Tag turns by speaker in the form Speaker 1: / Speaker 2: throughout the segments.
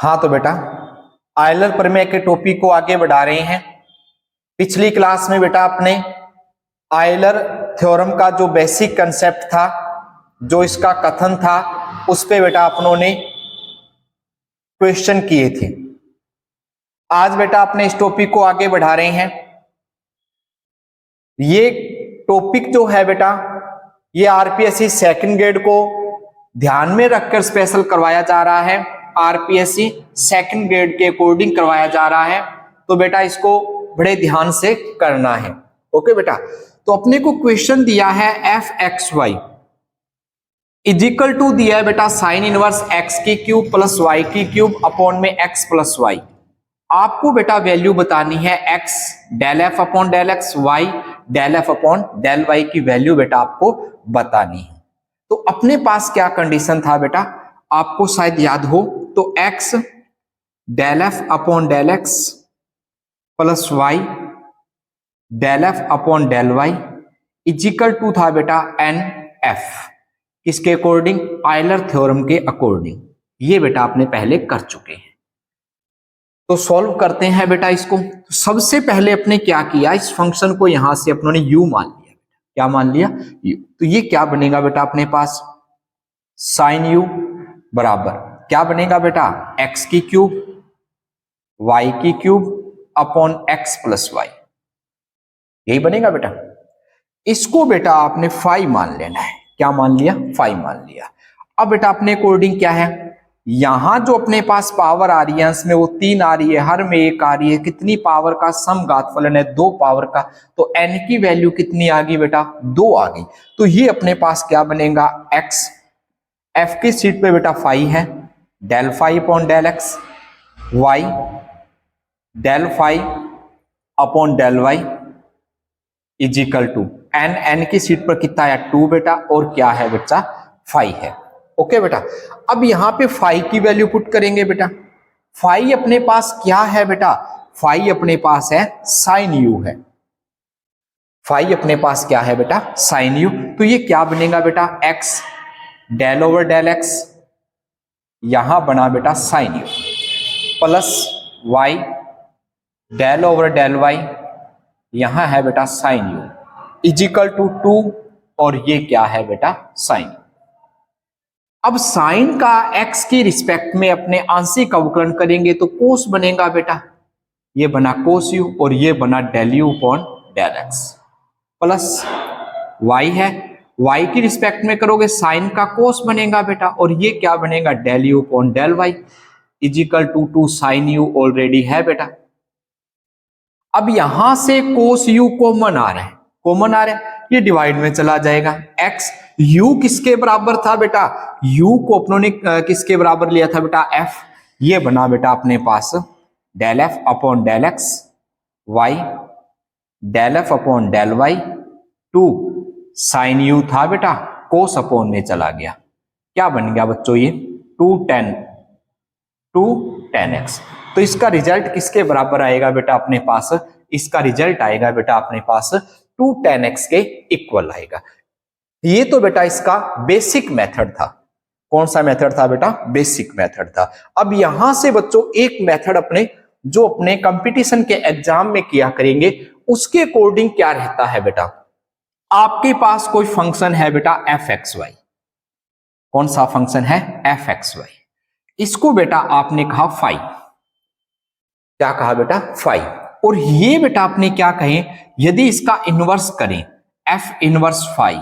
Speaker 1: हाँ तो बेटा आयलर प्रमेय के टॉपिक को आगे बढ़ा रहे हैं। पिछली क्लास में बेटा अपने आयलर थ्योरम का जो बेसिक कंसेप्ट था, जो इसका कथन था, उस पे बेटा अपनों ने क्वेश्चन किए थे। आज बेटा अपने इस टॉपिक को आगे बढ़ा रहे हैं। ये टॉपिक जो है बेटा, ये आरपीएससी सेकंड ग्रेड को ध्यान में रखकर स्पेशल करवाया जा रहा है। आरपीएससी सेकंड ग्रेड के अकॉर्डिंग करवाया जा रहा है, तो बेटा इसको बड़े ध्यान से करना है। ओके बेटा, तो अपने को क्वेश्चन दिया है f x y is equal to दिया है बेटा साइन इनवर्स एक्स की क्यूब प्लस वाई की क्यूब अपॉन में एक्स प्लस वाई। आपको बेटा वैल्यू बतानी है x del F upon del x, y del F upon del y की वैल्यू बेटा आपको बतानी है। तो अपने पास क्या कंडीशन था बेटा, आपको शायद याद हो, तो x del F upon del x plus y del F upon del Y is equal to था बेटा एन एफ। किसके अकॉर्डिंग? आयलर थ्योरम के अकॉर्डिंग। ये बेटा आपने पहले कर चुके हैं, तो सॉल्व करते हैं बेटा इसको। तो सबसे पहले अपने क्या किया, इस फंक्शन को यहां से अपनों ने u मान लिया। क्या मान लिया? u। तो ये क्या बनेगा बेटा अपने पास, साइन u बराबर क्या बनेगा बेटा, x की क्यूब y की cube upon x plus y. यही बनेगा बेटा। इसको बेटा आपने फाई मान लेना है। क्या मान लिया? फाई मान लिया। अब बेटा अपने अकॉर्डिंग क्या है, यहां जो अपने पास पावर आ रही है अंश में वो 3 आ रही है, हर में 1 आ रही है। कितनी पावर का समघात फलन है? 2 पावर का। तो n की वैल्यू कितनी आ गई बेटा? 2 आ गई। तो ये अपने पास क्या बनेगा, x f की सीट पे बेटा फाई है, del phi upon del x, y del phi upon del Y is equal to n की सीट पर कितना है? 2 बेटा, और क्या है बेटा? फाई है। ओके बेटा, अब यहां पे फाई की वैल्यू पुट करेंगे बेटा। फाई अपने पास क्या है बेटा? फाई अपने पास है साइन यू है। फाई अपने पास क्या है बेटा? Sine u. तो ये क्या बनेगा बेटा, x del over del x, यहां बना बेटा sine u, plus y del over del y, यहां है बेटा साइन यू, इजिकल टू 2, और ये क्या है बेटा? साइन। अब साइन का x की रिस्पेक्ट में अपने आंशिक अवकलन करेंगे तो कोस बनेगा बेटा, ये बना कोस यू, और ये बना del u upon del x, plus y है, y की रिस्पेक्ट में करोगे साइन का कोस बनेगा बेटा, और ये क्या बनेगा? Del u upon del Y is equal to 2 sine u already है बेटा। अब यहां से कोस यू कॉमन आ रहा है, कॉमन आ रहा है, ये डिवाइड में चला जाएगा। x u किसके बराबर था बेटा? u को अपनों ने किसके बराबर लिया था बेटा? f। ये बना बेटा अपने पास del f upon del x, y del f upon del y, 2 sine u था बेटा, कोस अपॉन में चला गया। क्या बन गया बच्चों? ये 2 tan x। तो इसका रिजल्ट किसके बराबर आएगा बेटा अपने पास? इसका रिजल्ट आएगा बेटा अपने पास 2 tan x के इक्वल आएगा। ये तो बेटा इसका बेसिक मेथड था। कौन सा मेथड था बेटा? बेसिक मेथड था। अब यहां से बच्चों एक मेथड अपने जो अपने कंपटीशन के एग्जाम में किया करेंगे, उसके अकॉर्डिंग क्या रहता है बेटा, आपके पास कोई फंक्शन है बेटा एफ एक्स वाई। कौन सा फंक्शन है? F x y. इसको बेटा आपने कहा फाई। क्या कहा बेटा? फाई। और ये बेटा आपने क्या कहे, यदि इसका इनवर्स करें एफ इनवर्स फाई,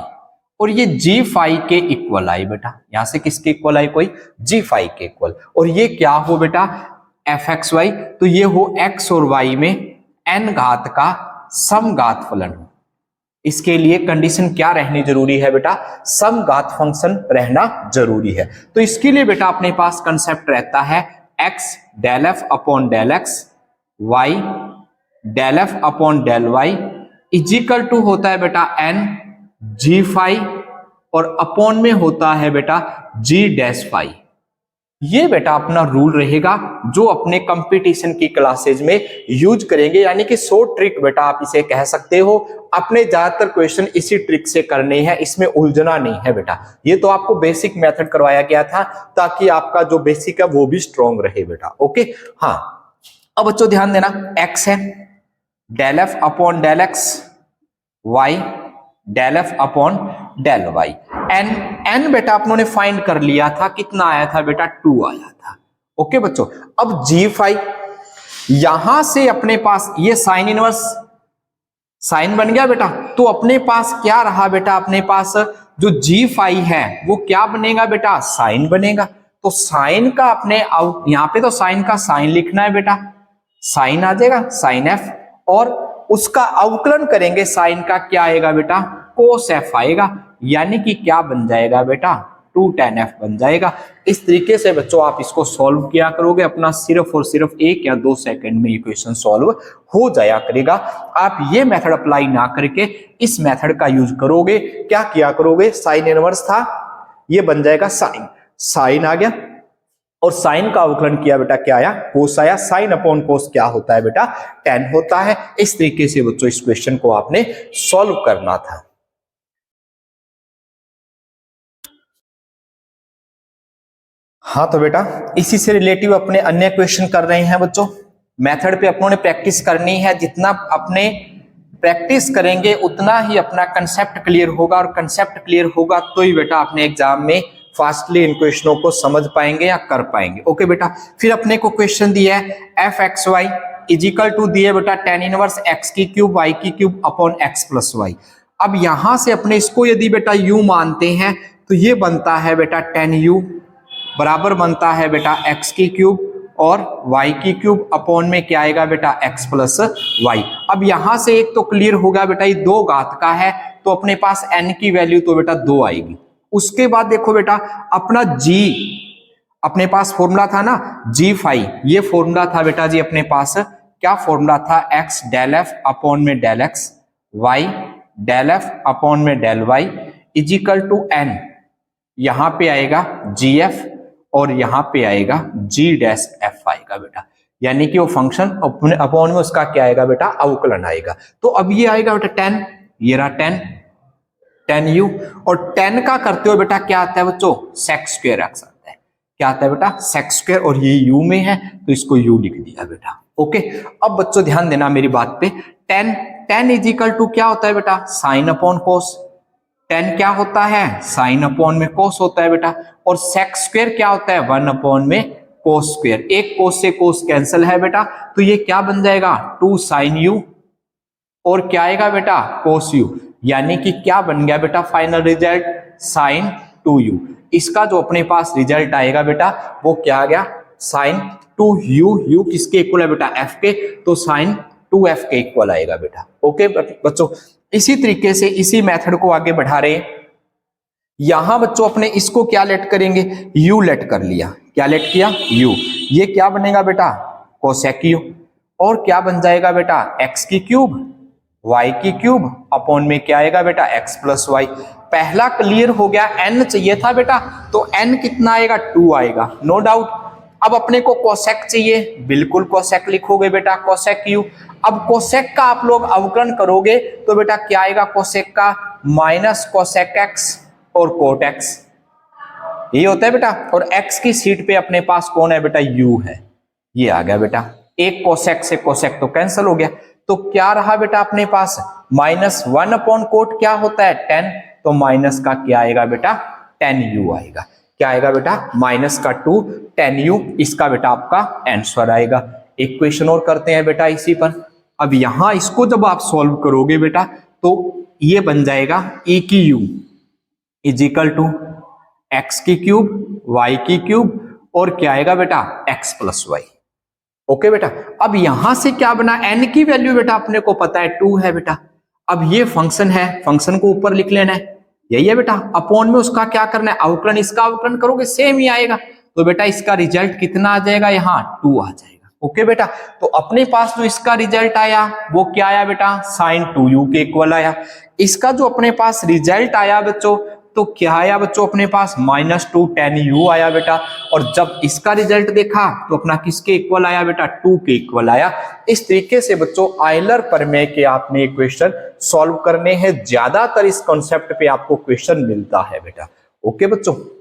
Speaker 1: और ये जी फाई के इक्वल आए बेटा, यहां से किसके इक्वल आए? कोई जी फाई के इक्वल, और ये क्या हो बेटा? F x y. तो ये हो एक्स और वाई में एन घात का समघात फलन हो। इसके लिए कंडीशन क्या रहनी जरूरी है बेटा? समघात फंक्शन रहना जरूरी है। तो इसके लिए बेटा अपने पास कंसेप्ट रहता है x del F upon del x, y del F upon del Y is equal to होता है बेटा एन जी फाई, और अपॉन में होता है बेटा जी डैश फाई। ये बेटा अपना रूल रहेगा जो अपने कंपटीशन की क्लासेज में यूज करेंगे, यानी कि शॉर्ट ट्रिक बेटा आप इसे कह सकते हो। अपने ज्यादातर क्वेश्चन इसी ट्रिक से करने हैं, इसमें उलझना नहीं है बेटा। ये तो आपको बेसिक मेथड करवाया गया था ताकि आपका जो बेसिक है वो भी स्ट्रॉन्ग रहे बेटा। ओके हाँ, अब बच्चों ध्यान देना, x है del F upon del x, y del F upon del y, n बेटा अपनों ने फाइंड कर लिया था, कितना आया था बेटा 2 आया था। ओके बच्चों, अब g5 यहां से अपने पास ये साइन इनवर्स साइन बन गया बेटा, तो अपने पास क्या रहा बेटा, अपने पास जो g5 है वो क्या बनेगा बेटा, साइन बनेगा। तो साइन का अपने यहां पे तो साइन का साइन लिखना है बेटा, साइन आ जाएगा साइन एफ, और उसका अवकलन करेंगे साइन का, क्या आएगा बेटा कोस एफ आएगा, यानी कि क्या बन जाएगा बेटा 2 tan f बन जाएगा। इस तरीके से बच्चों आप इसको सॉल्व किया करोगे, अपना सिर्फ और सिर्फ 1 या 2 सेकंड में इक्वेशन सॉल्व हो जाया करेगा। आप ये मेथड अप्लाई ना करके इस मेथड का यूज करोगे, क्या किया करोगे, साइन इनवर्स था ये बन जाएगा साइन, साइन आ गया और साइन का अवकलन किया बेटा, क्या आया कोस आया, साइन अपॉन कोस क्या होता है बेटा tan होता है। इस तरीके से बच्चों इस क्वेश्चन को आपने सॉल्व करना था। हाँ तो बेटा इसी से रिलेटिव अपने अन्य क्वेश्चन कर रहे हैं बच्चों। मेथड पे अपनों ने प्रैक्टिस करनी है, जितना अपने प्रैक्टिस करेंगे उतना ही अपना कंसेप्ट क्लियर होगा, और कंसेप्ट क्लियर होगा तो ही बेटा अपने एग्जाम में फास्टली इन क्वेश्चनों को समझ पाएंगे या कर पाएंगे। ओके बेटा, फिर अपने को क्वेश्चन दिया है f x y is equal to दिए बेटा tan इनवर्स x की क्यूब y की cube upon x plus y. अब यहां से अपने इसको यदि बेटा u मानते हैं तो ये बनता है बेटा tan u बराबर बनता है बेटा x की क्यूब और y की क्यूब अपॉन में क्या आएगा बेटा x प्लस वाई। अब यहां से एक तो क्लियर होगा बेटा ये 2 घात का है तो अपने पास n की वैल्यू तो बेटा 2 आएगी। उसके बाद देखो बेटा अपना g अपने पास फॉर्मूला था ना g5, ये फॉर्मूला था बेटा जी अपने पास, क्या फॉर्मूला था x डेल एफ अपॉन में del x, y del F upon में del Y is equal to n, यहां पे आएगा gf और यहां पे आएगा g डैश f आएगा बेटा, यानी कि वो फंक्शन अपॉन में उसका क्या आएगा बेटा अवकलन आएगा। तो अब ये आएगा बेटा 10, ये रहा 10 u, और 10 का करते हो बेटा क्या आता है बच्चों सेक स्क्वायर एक्स आता है, क्या आता है बेटा सेक स्क्वायर, और ये u में है तो इसको u लिख दिया बेटा। ओके, अब बच्चों ध्यान देना मेरी बात पे, 10 इज इक्वल टू क्या होता है बेटा साइन अपॉन कोस, 10 क्या होता है साइन अपॉन में कोस होता है बेटा, और सेक स्क्वायर क्या होता है 1 अपॉन में कोस स्क्वायर, एक कोस से कोस कैंसिल है बेटा, तो ये क्या बन जाएगा 2 साइन यू और क्या आएगा बेटा कोस यू, यानी कि क्या बन गया बेटा फाइनल रिजल्ट साइन 2u। इसका जो अपने पास रिजल्ट आएगा बेटा वो क्या आ गया साइन 2u, u किसके इक्वल है बेटा f के, तो साइन 2f के इक्वल आएगा बेटा। ओके बच्चों, इसी तरीके से इसी मेथड को आगे बढ़ा रहे, यहां बच्चों अपने इसको क्या लेट करेंगे u लेट कर लिया, क्या लेट किया u, ये क्या बनेगा बेटा कोसेक u, और क्या बन जाएगा बेटा x की क्यूब y की क्यूब अपॉन में क्या आएगा बेटा x प्लस वाई। पहला क्लियर हो गया, n चाहिए था बेटा तो n कितना आएगा 2 आएगा नो डाउट। अब अपने को कोसेक चाहिए, बिल्कुल कोसेक लिखोगे बेटा कोसेक u। अब कोसेक का आप लोग अवकलन करोगे तो बेटा क्या आएगा कोसेक का माइनस कोसेक x और कोट x, ये होता है बेटा, और x की सीट पे अपने पास कौन है बेटा u है, ये आ गया बेटा, एक कोसेक से कोसेक तो कैंसिल हो गया, तो क्या रहा बेटा अपने पास माइनस 1 अपॉन कोट क्या होता है 10, तो माइनस का क्या आएगा बेटा 10u आएगा, क्या आएगा बेटा माइनस का 2 10u, इसका बेटा आपका आंसर आएगा। एक क्वेश्चन और करते हैं बेटा इसी पर। अब यहां इसको जब आप सॉल्व करोगे बेटा तो ये बन जाएगा e की u is equal to x की क्यूब वाई की क्यूब और क्या आएगा बेटा x प्लस वाई। ओके बेटा, अब यहां से क्या बना n की वैल्यू बेटा अपने को पता है 2 है बेटा, अब ये फंक्शन है, फंक्शन को ऊपर लिख लेना है, यही है बेटा, अपॉन में उसका क्या करना है अवकलन, इसका अवकलन करोगे सेम ही आएगा, तो बेटा इसका रिजल्ट कितना आ जाएगा यहाँ 2 आ जाएगा। ओके बेटा, तो अपने पास जो इसका रिजल्ट आया वो क्या आया बेटा साइन 2u के इक्वल आया। इसका जो अपने पास रिजल्ट आया बच्चों तो क्या आया बच्चों अपने पास -2 tan u आया बेटा। और जब इसका रिजल्ट देखा तो अपना किसके इक्वल आया बेटा, 2 के इक्वल आया। इस तरीके से बच्चों आयलर प्रमेय के आपने क्वेश्चन सॉल्व करने हैं। ज्यादातर इस कॉन्सेप्ट पे आपको क्वेश्चन मिलता है बेटा। ओके बच्चों।